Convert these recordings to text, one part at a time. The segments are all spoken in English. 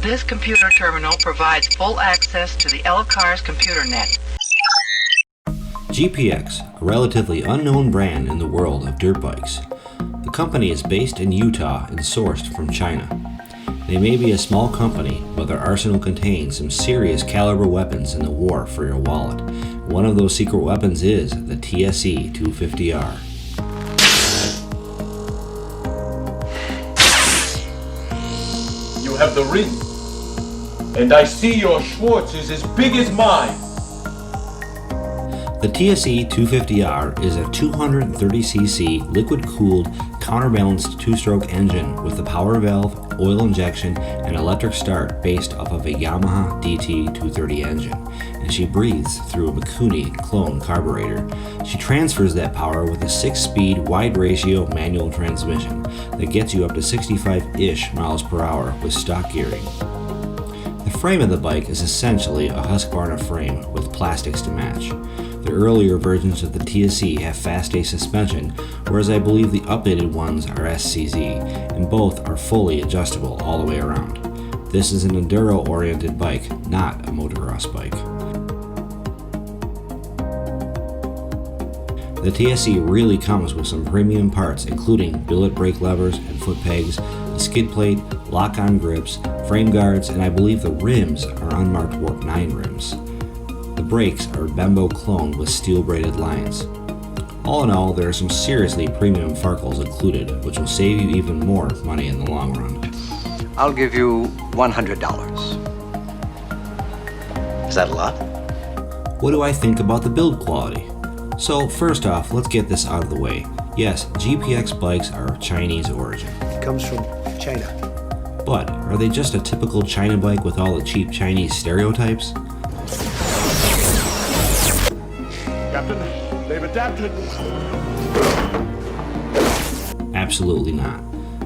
This computer terminal provides full access to the L-Car's computer net. GPX, a relatively unknown brand in the world of dirt bikes. The company is based in Utah and sourced from China. They may be a small company, but their arsenal contains some serious caliber weapons in the war for your wallet. One of those secret weapons is the TSE250R. You have the ring, and I see your Schwartz is as big as mine. The TSE250R is a 230cc liquid-cooled, counterbalanced two-stroke engine with a power valve, oil injection, and electric start based off of a Yamaha DT230 engine, and she breathes through a Mikuni clone carburetor. She transfers that power with a 6-speed wide-ratio manual transmission that gets you up to 65-ish miles per hour with stock gearing. The frame of the bike is essentially a Husqvarna frame with plastics to match. The earlier versions of the TSE have fast-A suspension, whereas I believe the updated ones are SCZ, and both are fully adjustable all the way around. This is an enduro-oriented bike, not a motocross bike. The TSE really comes with some premium parts, including billet brake levers and foot pegs, a skid plate, lock-on grips, frame guards, and I believe the rims are unmarked Warp 9 rims. The brakes are Bembo cloned with steel braided lines. All in all, there are some seriously premium Farkles included, which will save you even more money in the long run. I'll give you $100. Is that a lot? What do I think about the build quality? So first off, let's get this out of the way. Yes, GPX bikes are of Chinese origin. It comes from China. But are they just a typical China bike with all the cheap Chinese stereotypes? Captain, they've adapted. Absolutely not.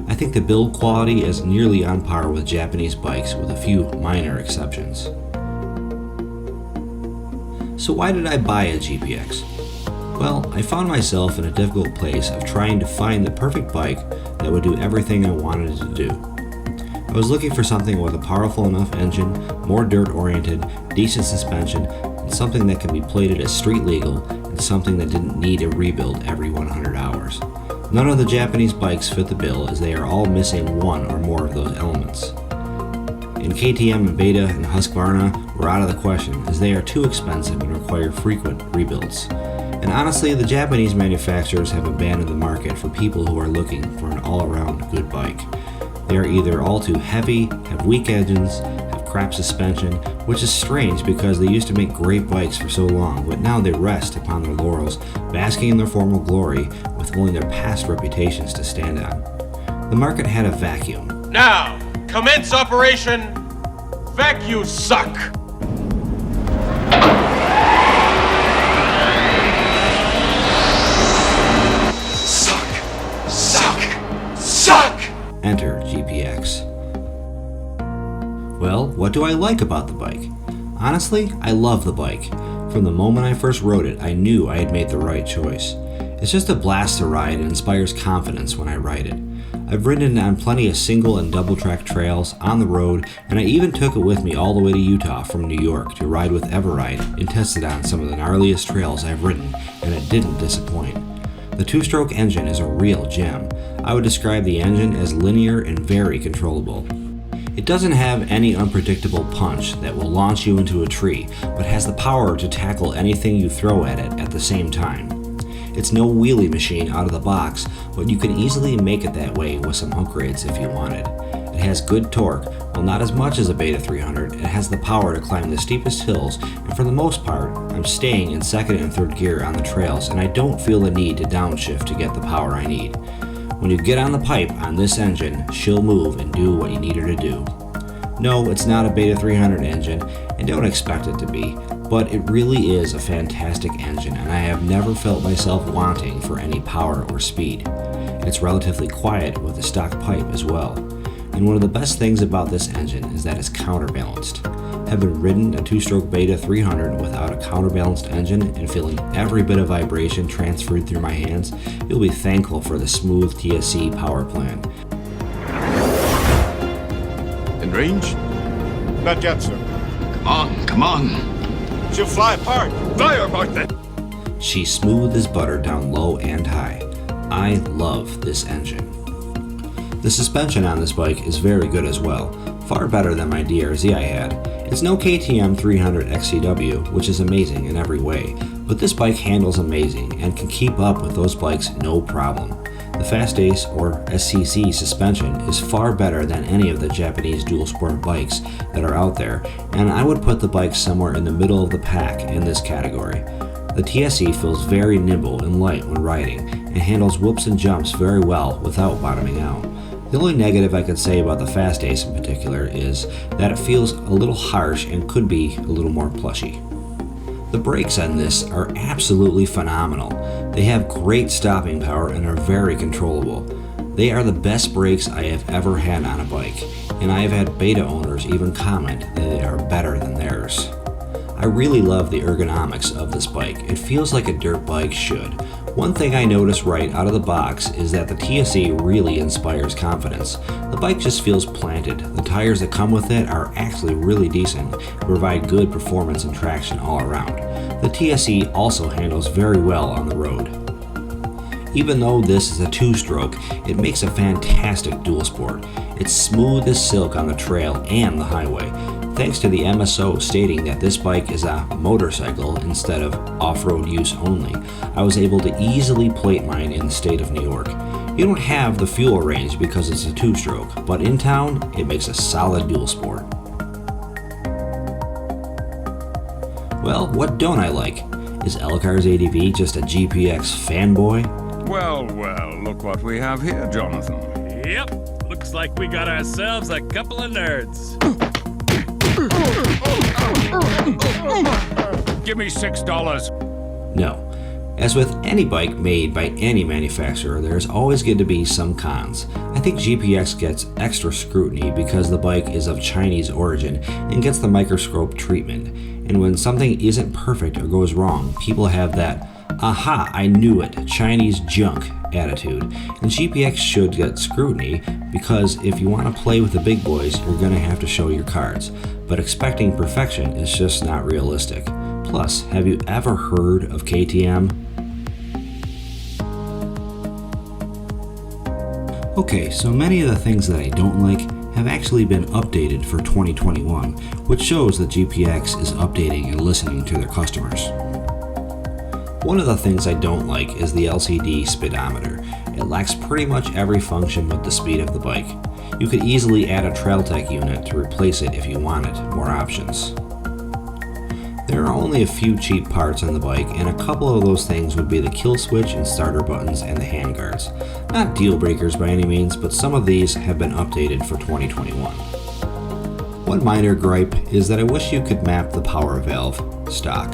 I think the build quality is nearly on par with Japanese bikes with a few minor exceptions. So why did I buy a GPX? Well, I found myself in a difficult place of trying to find the perfect bike that would do everything I wanted it to do. I was looking for something with a powerful enough engine, more dirt-oriented, decent suspension, and something that could be plated as street legal, and something that didn't need a rebuild every 100 hours. None of the Japanese bikes fit the bill, as they are all missing one or more of those elements. And KTM and Beta and Husqvarna were out of the question, as they are too expensive and require frequent rebuilds. And honestly, the Japanese manufacturers have abandoned the market for people who are looking for an all-around good bike. They are either all too heavy, have weak engines, have crap suspension, which is strange because they used to make great bikes for so long, but now they rest upon their laurels, basking in their former glory with only their past reputations to stand on. The market had a vacuum. Now, commence Operation Vacuum Suck. Enter GPX. Well, what do I like about the bike? Honestly, I love the bike. From the moment I first rode it, I knew I had made the right choice. It's just a blast to ride and inspires confidence when I ride it. I've ridden it on plenty of single and double track trails, on the road, and I even took it with me all the way to Utah from New York to ride with Everride and test it on some of the gnarliest trails I've ridden, and it didn't disappoint. The two-stroke engine is a real gem. I would describe the engine as linear and very controllable. It doesn't have any unpredictable punch that will launch you into a tree, but has the power to tackle anything you throw at it at the same time. It's no wheelie machine out of the box, but you can easily make it that way with some upgrades if you wanted. It has good torque, while not as much as a Beta 300. It has the power to climb the steepest hills, and for the most part, I'm staying in second and third gear on the trails, and I don't feel the need to downshift to get the power I need. When you get on the pipe on this engine, she'll move and do what you need her to do. No, it's not a Beta 300 engine, and don't expect it to be, but it really is a fantastic engine, and I have never felt myself wanting for any power or speed. It's relatively quiet with a stock pipe as well. And one of the best things about this engine is that it's counterbalanced. Having ridden a two-stroke Beta 300 without a counterbalanced engine and feeling every bit of vibration transferred through my hands, you'll be thankful for the smooth TSE power plant. In range, Not yet, sir. Come on. She'll fly apart. Fire apart then. She's smooth as butter down low and high. I love this engine. The suspension on this bike is very good as well, far better than my DRZ I had. It's no KTM 300 XCW, which is amazing in every way, but this bike handles amazing and can keep up with those bikes no problem. The Fast Ace or SCC suspension is far better than any of the Japanese dual sport bikes that are out there, and I would put the bike somewhere in the middle of the pack in this category. The TSE feels very nimble and light when riding, and handles whoops and jumps very well without bottoming out. The only negative I could say about the Fast Ace in particular is that it feels a little harsh and could be a little more plushy. The brakes on this are absolutely phenomenal. They have great stopping power and are very controllable. They are the best brakes I have ever had on a bike, and I have had beta owners even comment that they are better than theirs. I really love the ergonomics of this bike. It feels like a dirt bike should. One thing I noticed right out of the box is that the TSE really inspires confidence. The bike just feels planted. The tires that come with it are actually really decent and provide good performance and traction all around. The TSE also handles very well on the road. Even though this is a two-stroke, it makes a fantastic dual sport. It's smooth as silk on the trail and the highway. Thanks to the MSO stating that this bike is a motorcycle instead of off-road use only, I was able to easily plate mine in the state of New York. You don't have the fuel range because it's a two-stroke, but in town, it makes a solid dual sport. Well, what don't I like? Is Elcar's ADV just a GPX fanboy? Well, look what we have here, Jonathan. Yep, looks like we got ourselves a couple of nerds. Give me $6. No. As with any bike made by any manufacturer, there's always going to be some cons. I think GPX gets extra scrutiny because the bike is of Chinese origin and gets the microscope treatment. And when something isn't perfect or goes wrong, people have that, aha, I knew it, Chinese junk attitude. And GPX should get scrutiny because if you want to play with the big boys, you're going to have to show your cards. But expecting perfection is just not realistic. Plus, have you ever heard of KTM? Okay, so many of the things that I don't like have actually been updated for 2021, which shows that GPX is updating and listening to their customers. One of the things I don't like is the LCD speedometer. It lacks pretty much every function but the speed of the bike. You could easily add a TrailTech unit to replace it if you wanted more options. There are only a few cheap parts on the bike, and a couple of those things would be the kill switch and starter buttons and the handguards. Not deal breakers by any means, but some of these have been updated for 2021. One minor gripe is that I wish you could map the power valve stock.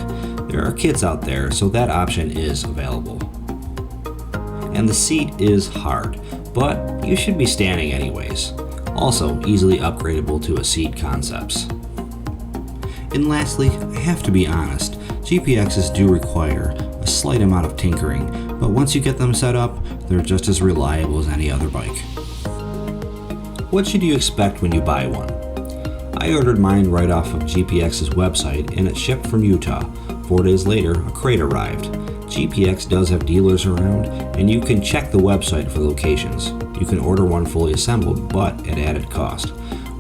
There are kits out there, so that option is available. And the seat is hard, but you should be standing anyways. Also easily upgradable to a seat concepts. And lastly, I have to be honest, GPXs do require a slight amount of tinkering, but once you get them set up, they're just as reliable as any other bike. What should you expect when you buy one? I ordered mine right off of GPX's website and it shipped from Utah. 4 days later, a crate arrived. GPX does have dealers around, and you can check the website for locations. You can order one fully assembled, but at added cost.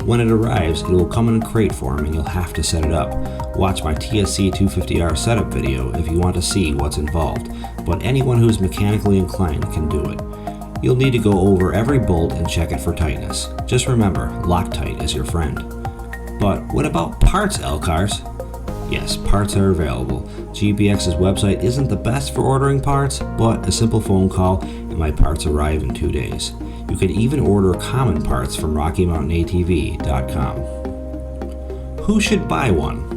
When it arrives, it will come in a crate form and you'll have to set it up. Watch my TSE250R setup video if you want to see what's involved, but anyone who's mechanically inclined can do it. You'll need to go over every bolt and check it for tightness. Just remember, Loctite is your friend. But what about parts, Elcars? Yes, parts are available. GPX's website isn't the best for ordering parts, but a simple phone call and my parts arrive in 2 days. You can even order common parts from RockyMountainATV.com. Who should buy one?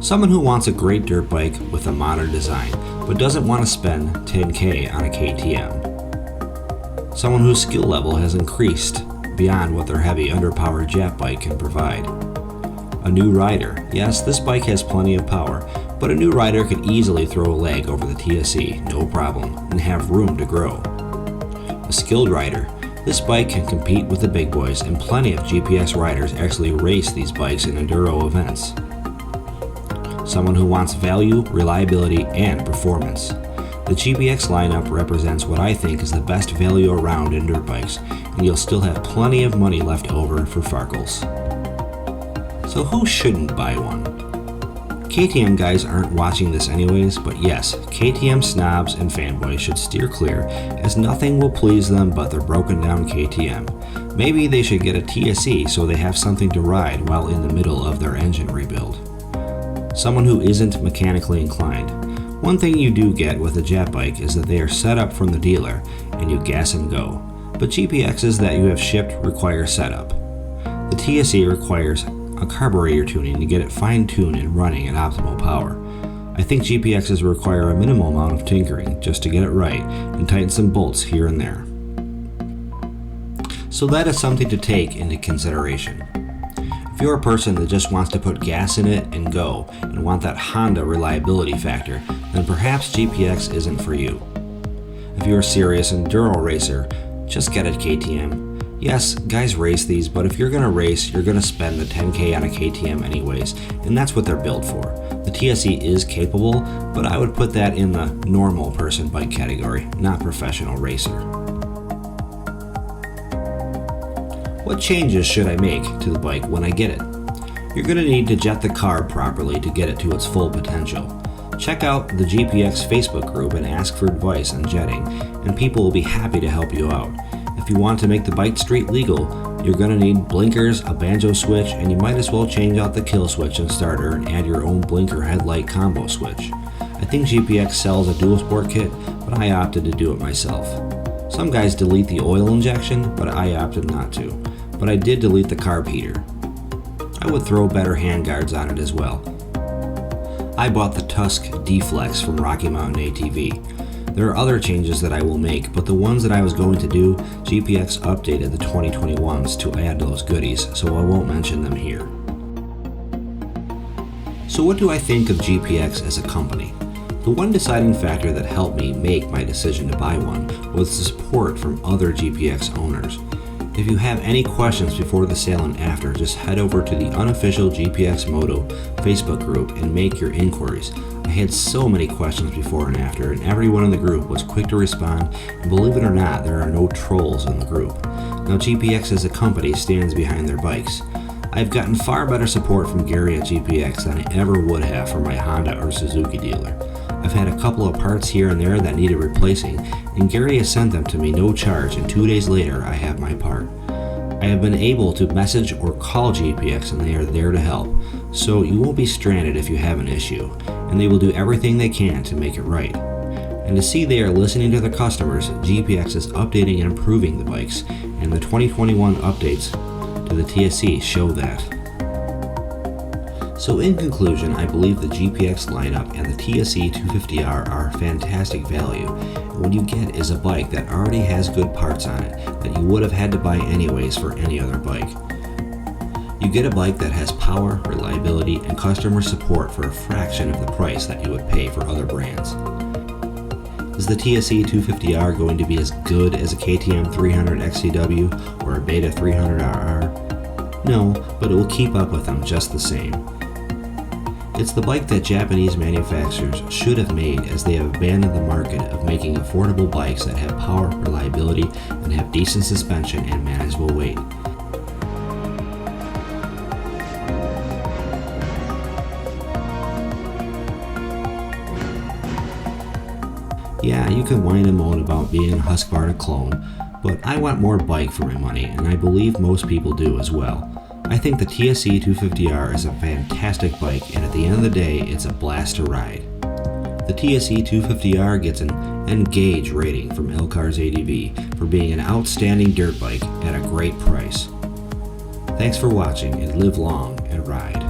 Someone who wants a great dirt bike with a modern design, but doesn't want to spend $10K on a KTM. Someone whose skill level has increased beyond what their heavy underpowered Jap bike can provide. A new rider. Yes, this bike has plenty of power, but a new rider could easily throw a leg over the TSE, no problem, and have room to grow. A skilled rider. This bike can compete with the big boys, and plenty of GPX riders actually race these bikes in enduro events. Someone who wants value, reliability, and performance. The GPX lineup represents what I think is the best value around in dirt bikes, and you'll still have plenty of money left over for Farkles. So who shouldn't buy one? KTM guys aren't watching this anyways, but yes, KTM snobs and fanboys should steer clear, as nothing will please them but their broken down KTM. Maybe they should get a TSE so they have something to ride while in the middle of their engine rebuild. Someone who isn't mechanically inclined. One thing you do get with a Jap bike is that they are set up from the dealer and you gas and go, but GPXs that you have shipped require setup. The TSE requires a carburetor tuning to get it fine-tuned and running at optimal power. I think GPXs require a minimal amount of tinkering just to get it right and tighten some bolts here and there. So that is something to take into consideration. If you're a person that just wants to put gas in it and go and want that Honda reliability factor, then perhaps GPX isn't for you. If you're a serious enduro racer, just get a KTM. Yes, guys race these, but if you're going to race, you're going to spend the 10K on a KTM anyways, and that's what they're built for. The TSE is capable, but I would put that in the normal person bike category, not professional racer. What changes should I make to the bike when I get it? You're going to need to jet the carb properly to get it to its full potential. Check out the GPX Facebook group and ask for advice on jetting, and people will be happy to help you out. If you want to make the bike street legal, you're going to need blinkers, a banjo switch, and you might as well change out the kill switch and starter and add your own blinker headlight combo switch. I think GPX sells a dual sport kit, but I opted to do it myself. Some guys delete the oil injection, but I opted not to. But I did delete the carb heater. I would throw better handguards on it as well. I bought the Tusk D-Flex from Rocky Mountain ATV. There are other changes that I will make, but the ones that I was going to do, GPX updated the 2021s to add those goodies, so I won't mention them here. So what do I think of GPX as a company? The one deciding factor that helped me make my decision to buy one was the support from other GPX owners. If you have any questions before the sale and after, just head over to the unofficial GPX Moto Facebook group and make your inquiries. I had so many questions before and after, and everyone in the group was quick to respond, and believe it or not, there are no trolls in the group. Now GPX as a company stands behind their bikes. I've gotten far better support from Gary at GPX than I ever would have from my Honda or Suzuki dealer. I've had a couple of parts here and there that needed replacing, and Gary has sent them to me no charge, and 2 days later I have my part. I have been able to message or call GPX and they are there to help, so you won't be stranded if you have an issue, and they will do everything they can to make it right. And to see they are listening to their customers, GPX is updating and improving the bikes, and the 2021 updates to the TSE show that. So in conclusion, I believe the GPX lineup and the TSE250R are fantastic value. And what you get is a bike that already has good parts on it that you would have had to buy anyways for any other bike. You get a bike that has power, reliability, and customer support for a fraction of the price that you would pay for other brands. Is the TSE250R going to be as good as a KTM 300 XCW or a Beta 300RR? No, but it will keep up with them just the same. It's the bike that Japanese manufacturers should have made, as they have abandoned the market of making affordable bikes that have power, reliability, and have decent suspension and manageable weight. Yeah, you can whine and moan about being a Husqvarna clone, but I want more bike for my money, and I believe most people do as well. I think the TSE250R is a fantastic bike, and at the end of the day, it's a blast to ride. The TSE250R gets an N-Gauge rating from Elcar's ADV for being an outstanding dirt bike at a great price. Thanks for watching, and live long and ride.